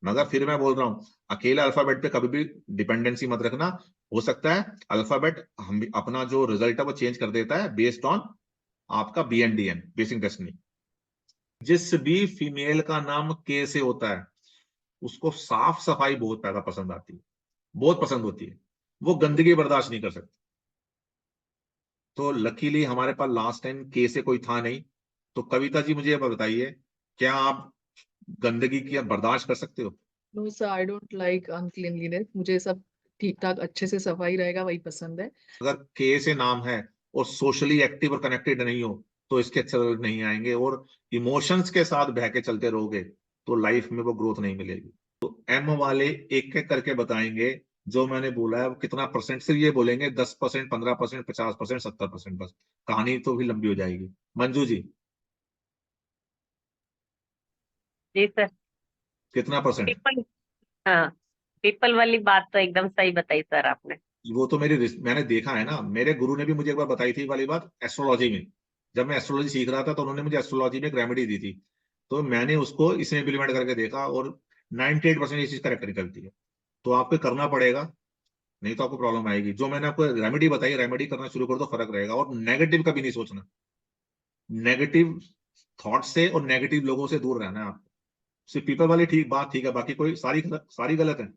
मगर फिर मैं बोल रहा हूँ, अकेले अल्फाबेट पे कभी भी डिपेंडेंसी मत रखना। हो सकता है अल्फाबेट हम अपना जो रिजल्ट है वो चेंज कर देता है बेस्ड ऑन आपका BNDN, बेसिक डेस्टिनी। जिस भी फीमेल का नाम के से होता है उसको साफ सफाई बहुत ज्यादा पसंद आती है, बहुत पसंद होती है, वो गंदगी बर्दाश्त नहीं कर सकती। तो लकीली हमारे पास लास्ट टाइम के से कोई था नहीं। तो कविता जी मुझे ये बताइए, क्या आप गंदगी की बर्दाश्त कर सकते हो? No sir, I don't like uncleanliness. मुझे सब ठीक ठाक अच्छे से सफाई रहेगा वही पसंद है। अगर के से नाम है और सोशली एक्टिव और कनेक्टेड नहीं हो तो इसके अच्छे रिजल्ट नहीं आएंगे, और इमोशंस के साथ बह के चलते रहोगे तो लाइफ में वो ग्रोथ नहीं मिलेगी। तो एम वाले एक एक करके बताएंगे जो मैंने बोला है वो कितना परसेंट, सिर्फ ये बोलेंगे 10%, 15%, 50%, 70%, बस। कहानी तो भी लंबी हो जाएगी। मंजू जी, जी सर। कितना परसेंट? पीपल, हाँ, पीपल वाली बात तो एकदम सही बताई सर आपने। वो तो मैंने देखा है ना, मेरे गुरु ने भी मुझे एक बार बताई थी ये वाली बात एस्ट्रोलॉजी में। जब मैं एस्ट्रोलॉजी सीख रहा था तो उन्होंने मुझे एस्ट्रोलॉजी में एक रेमेडी दी थी, तो मैंने उसको इसमें इम्प्लीमेंट करके देखा और 98% ये चीज करेक्ट निकलती है। तो आपको करना पड़ेगा, नहीं तो आपको प्रॉब्लम आएगी। जो मैंने आपको रेमेडी बताई, रेमेडी करना शुरू कर दो, फर्क रहेगा। और नेगेटिव कभी नहीं सोचना, नेगेटिव थॉट से और नेगेटिव लोगों से दूर रहना है आपको। सिर्फ पीपल वाली ठीक बात ठीक है, बाकी कोई सारी गलत है।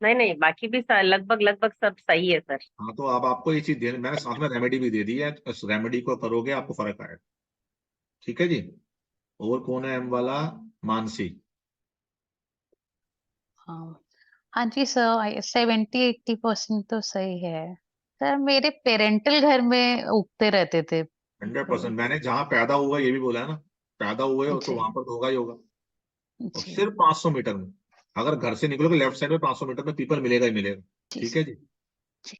नहीं नहीं, बाकी भी लगभग लगभग सब सही है सर। हाँ, तो अब आपको ये चीज दे, मैंने साथ में रेमेडी भी दे दी है, इस रेमेडी को करोगे आपको फर्क आएगा। ठीक है जी। और कौन है एम वाला? मानसी। हाँ हाँ जी सर, 70-80% तो सही है सर। मेरे पेरेंटल घर में उगते रहते थे 100%, फूल। मैंने जहां पैदा हुआ ये भी बोला है ना, पैदा हुए हो तो जी वहां पर तो होगा ही होगा। और जी सिर्फ 500 मीटर में, अगर घर से निकलोगे लेफ्ट साइड में 500 मीटर में पीपल मिलेगा ही मिलेगा। जी ठीक है जी। जी।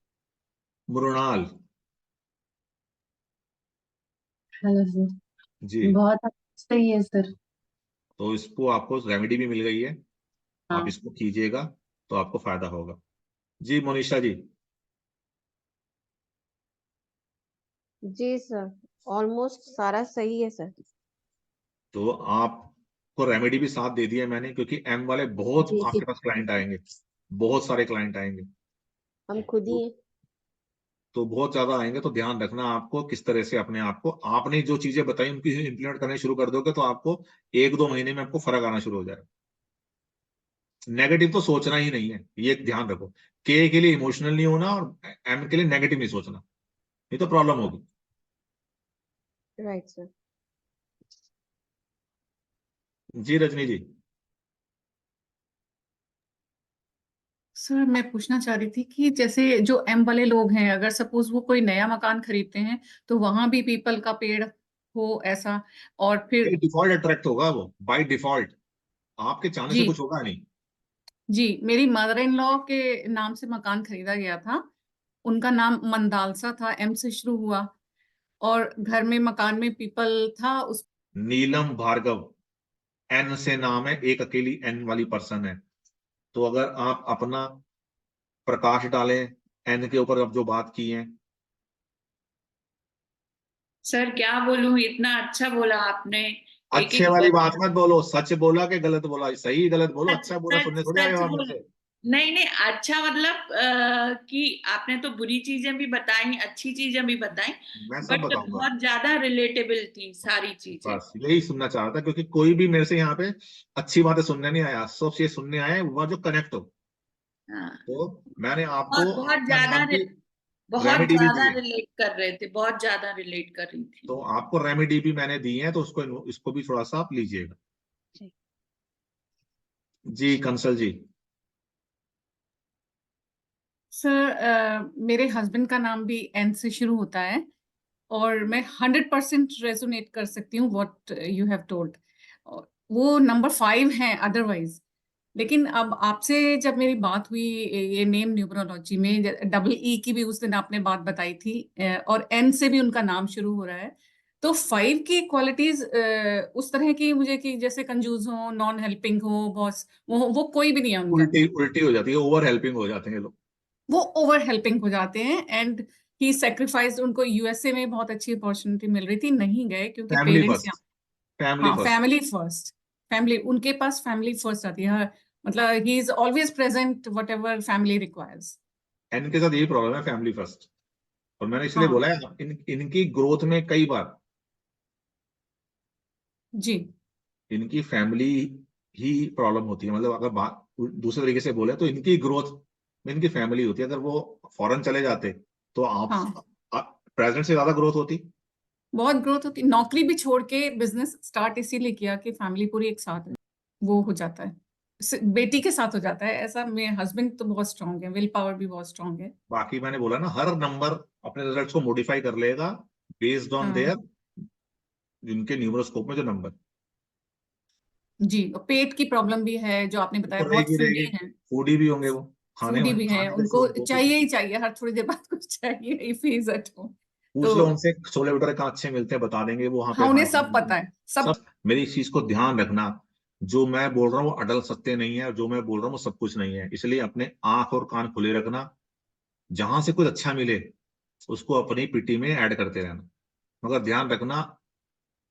Mrinal hello sir. जी। बहुत सही है सर। तो इसको आपको रेमेडी भी मिल गई है, आप हाँ इसको कीजिएगा तो आपको फायदा होगा। जी मोनिशा जी। जी सर, ऑलमोस्ट सारा सही है सर। तो आपको रेमेडी भी साथ दे दिया मैंने, क्योंकि एम वाले बहुत जी आपके पास क्लाइंट आएंगे, बहुत सारे क्लाइंट आएंगे। हम खुद ही तो, हैं। तो बहुत ज्यादा आएंगे, तो ध्यान रखना आपको किस तरह से अपने आप को, आपने जो चीजें बताई उनकी इंप्लीमेंट करने शुरू कर दोगे तो आपको 1-2 महीने में आपको फर्क आना शुरू हो जाएगा। नेगेटिव तो सोचना ही नहीं है, ये ध्यान रखो। के लिए इमोशनल नहीं होना और एम के लिए नेगेटिव नहीं सोचना, नहीं तो प्रॉब्लम होगी। Right sir. जी रजनी जी। सर मैं पूछना चाह रही थी कि जैसे जो एम वाले लोग हैं, अगर सपोज वो कोई नया मकान खरीदते हैं तो वहां भी पीपल का पेड़ हो ऐसा, और फिर। डिफॉल्ट अट्रैक्ट होगा वो बाय डिफॉल्ट, आपके चाहने से जी कुछ होगा नहीं। जी, मेरी मदर इन लॉ के नाम से मकान खरीदा गया था। उनका नाम मंदालसा था, एम से शुरू हुआ, और घर में मकान में पीपल था उस। नीलम भार्गव, एन से नाम है, एक अकेली एन वाली पर्सन है। तो अगर आप अपना प्रकाश डालें एन के ऊपर, अब जो बात की है। सर क्या बोलूं, इतना अच्छा बोला आपने। एक अच्छे एक वाली वर्ड। बात मत बोलो, सच बोला कि गलत बोला, सही गलत बोलो, सच अच्छा बोला सच सुनने थोड़ी आए सच हो आप बोल। मेरे से। नहीं नहीं, अच्छा मतलब कि आपने तो बुरी चीजें भी बताई, अच्छी चीजें भी बताई। मैं सब बट बताऊंगा। बहुत ज्यादा रिलेटेबल थी सारी चीजें। बस यही सुनना चाह रहा था, क्योंकि कोई भी मेरे से यहाँ पे अच्छी बातें सुनने नहीं आया, सब ये सुनने आए वो जो कनेक्ट हो। हाँ। तो मैंने आपको और बहुत आपका ज्यादा नाम की बहुत रेमेडी भी दी ज्यादा है। रिलेट कर रहे थे, बहुत ज्यादा रिलेट कर रही थी। तो आपको रेमेडी भी मैंने दी है, तो उसको इसको भी थोड़ा सा आप लीजिएगा। जी। जी कंसल जी। सर मेरे हस्बैंड का नाम भी एन से शुरू होता है, और मैं 100% रेजोनेट कर सकती हूँ व्हाट यू हैव टोल्ड। वो नंबर 5 है अदरवाइज। लेकिन अब आपसे जब मेरी बात हुई ये नेम न्यूमरोलॉजी में, डबल ई की भी उस दिन आपने बात बताई थी, और एन से भी उनका नाम शुरू हो रहा है, तो 5 की क्वालिटीज उस तरह की मुझे कि जैसे कंजूस हो, नॉन हेल्पिंग हो, बॉस वो कोई भी नहीं है उनके उल्टी अंदर। उल्टी हो जाती है, ओवर हेल्पिंग हो जाते हैं ये लोग। वो ओवर हेल्पिंग हो जाते हैं, एंड ही सेक्रीफाइस। उनको यूएसए में बहुत अच्छी अपॉर्चुनिटी मिल रही थी, नहीं गए क्योंकि फैमिली पेरेंट्स फर्स्ट, यहाँ। फैमिली हाँ, फर्स्ट। Family first. फैमिली उनके पास फैमिली फर्स्ट आती है। मतलब he is always present whatever family requires. एन के साथ यही प्रॉब्लम है, फैमिली फर्स्ट। और मैंने इसलिए हाँ। बोला है इनकी ग्रोथ में कई बार जी। इनकी फैमिली ही प्रॉब्लम होती है। मतलब अगर बात दूसरे तरीके से बोले तो इनकी ग्रोथ में इनकी फैमिली होती है। अगर वो फॉरेन चले जाते तो आप हाँ। प्रेजेंट से ज्यादा ग्रोथ होती। बहुत ग्रोथ होती। नौकरी भी छोड़ के बिजनेस स्टार्ट इसीलिए किया कि फैमिली पूरी एक साथ है, वो हो जाता है, बेटी के साथ हो जाता है ऐसा। मेरे हस्बैंड तो बहुत स्ट्रांग है, विल पावर भी बहुत स्ट्रांग है। बाकी मैंने बोला ना, हर नंबर अपने रिजल्ट्स को मॉडिफाई कर लेगा बेस्ड ऑन हाँ। देयर जिनके न्यूमरोस्कोप में जो नंबर। जी। और पेट की प्रॉब्लम भी है जो आपने बताया, तो बहुत रहेगी फूडी रहेगी, है। फूडी भी होंगे वो, फूडी भी है, खाने में उनको वो चाहिए ही चाहिए, हर थोड़ी देर बाद कुछ चाहिए, if he is at home. पूछ लो उनसे छोले भटूरे कहाँ अच्छे मिलते हैं, बता देंगे वो वहां पे हाँ, उन्हें खाते सब हैं। पता है, सब। सब। मेरी इस चीज को ध्यान रखना, जो मैं बोल रहा हूँ वो अटल सत्य नहीं है, और जो मैं बोल रहा हूँ वो सब कुछ नहीं है। इसलिए अपने आंख और कान खुले रखना, जहां से कुछ अच्छा मिले उसको अपनी पीटी में ऐड करते रहना। मगर ध्यान रखना,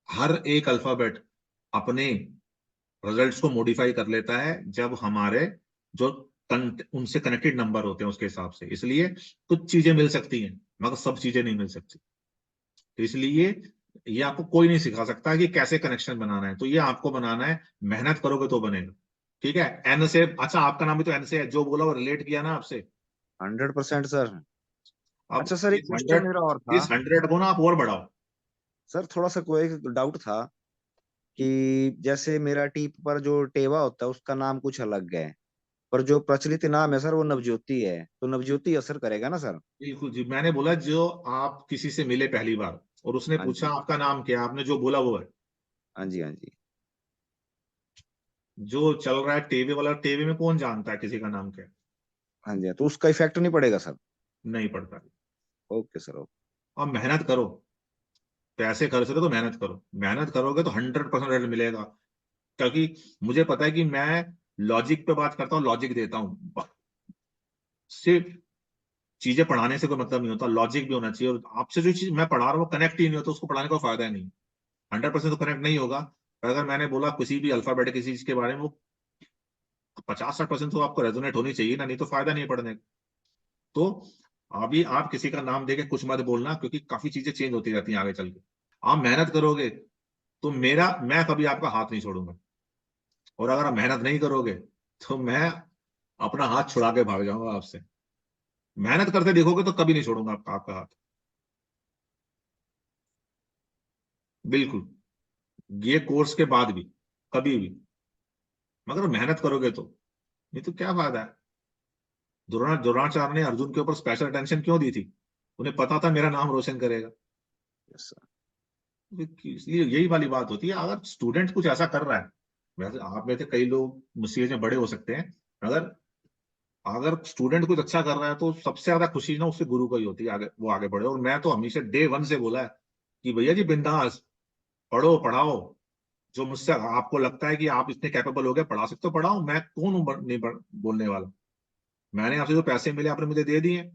हर एक अल्फाबेट अपने रिजल्ट्स को मॉडिफाई कर लेता है जब हमारे जो उनसे कनेक्टेड नंबर होते हैं उसके हिसाब से। इसलिए कुछ चीजें मिल सकती हैं मगर सब चीजें नहीं मिल सकती। तो इसलिए ये आपको कोई नहीं सिखा सकता कि कैसे कनेक्शन बनाना है, तो ये आपको बनाना है, मेहनत करोगे तो बनेगा। ठीक है। एन से, अच्छा आपका नाम भी तो एन से है, जो बोला वो रिलेट किया ना आपसे। 100% सर। अब अच्छा सर, एक इस क्वेश्चन 100 मेरा और था। इस 100 को ना आप और बढ़ाओ। सर थोड़ा सा कोई डाउट था कि जैसे मेरा टीप पर जो टेवा होता है उसका नाम कुछ अलग है, पर जो प्रचलित नाम है सर वो नवज्योति है, तो नवज्योति असर करेगा ना सर? बिल्कुल जी, मैंने बोला जो आप किसी से मिले पहली बार और उसने हाँ पूछा जी। आपका नाम क्या है, आपने जो बोला वो है। हाँ जी। हाँ जी। जो चल रहा है टीवी वाला, टीवी में कौन जानता है किसी का नाम क्या है? हाँ जी, तो उसका इफेक्ट नहीं पड़ेगा सर? नहीं पड़ता। Okay sir, okay. और मेहनत करो, पैसे खर्च रहे हो तो मेहनत करो, मेहनत करोगे तो 100% रिजल्ट मिलेगा। क्योंकि मुझे पता है कि मैं लॉजिक पे बात करता हूँ, लॉजिक देता हूँ। सिर्फ चीजें पढ़ाने से कोई मतलब नहीं होता, लॉजिक भी होना चाहिए। और आपसे जो चीज मैं पढ़ा रहा हूँ वो कनेक्ट ही नहीं होता, उसको पढ़ाने का फायदा ही नहीं। 100% तो कनेक्ट नहीं होगा। पर अगर मैंने बोला किसी भी अल्फाबेट किसी चीज के बारे में, वो 50-60% तो आपको रेजोनेट होनी चाहिए ना, नहीं तो फायदा नहीं है पढ़ने का। तो अभी आप किसी का नाम देके कुछ मत बोलना, क्योंकि काफी चीजें चेंज होती रहती हैं आगे चल के। आप मेहनत करोगे तो मैं कभी आपका हाथ नहीं छोड़ूंगा, और अगर आप मेहनत नहीं करोगे तो मैं अपना हाथ छुड़ा के भाग जाऊंगा आपसे। मेहनत करते देखोगे तो कभी नहीं छोड़ूंगा आपका हाथ, बिल्कुल। ये कोर्स के बाद भी कभी भी, मगर मेहनत करोगे तो, नहीं तो क्या फायदा है। द्रोणाचार्य ने अर्जुन के ऊपर स्पेशल अटेंशन क्यों दी थी? उन्हें पता था मेरा नाम रोशन करेगा। Yes sir. इसलिए यही वाली बात होती है, अगर स्टूडेंट कुछ ऐसा कर रहा है, वैसे आप में से कई लोग मुझसे में बड़े हो सकते हैं, अगर अगर स्टूडेंट कुछ अच्छा कर रहा है तो सबसे ज्यादा खुशी ना उससे गुरु को ही होती है, आगे वो आगे बढ़े। और मैं तो हमेशा डे वन से बोला है कि भैया जी बिंदास पढ़ो पढ़ाओ, जो मुझसे आपको लगता है कि आप इतने कैपेबल हो गए पढ़ा सकते हो पढ़ाओ, मैं कौन हूं नहीं बोलने वाला। मैंने आपसे जो पैसे मिले आपने मुझे दे दिए,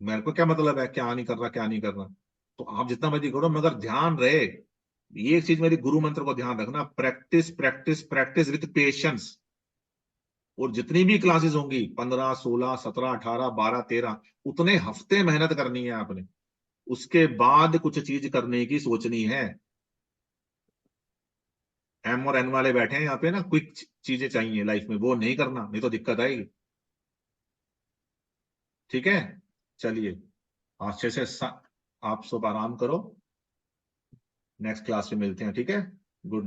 मेरे को क्या मतलब है क्या नहीं कर रहा क्या नहीं कर रहा। तो आप जितना मर्जी करो, मगर ध्यान रहे, ये एक चीज मेरी गुरु मंत्र को ध्यान रखना, practice practice practice with patience. और जितनी भी क्लासेस होंगी 15 16 17 18 12 13, उतने हफ्ते मेहनत करनी है आपने, उसके बाद कुछ चीज करने की सोचनी है। एम और एन वाले बैठे हैं यहाँ पे ना, क्विक चीजें चाहिए लाइफ में, वो नहीं करना, नहीं तो दिक्कत आएगी। ठीक है, चलिए अच्छे से आप सब आराम करो, नेक्स्ट क्लास में मिलते हैं। ठीक है, गुड नाइट।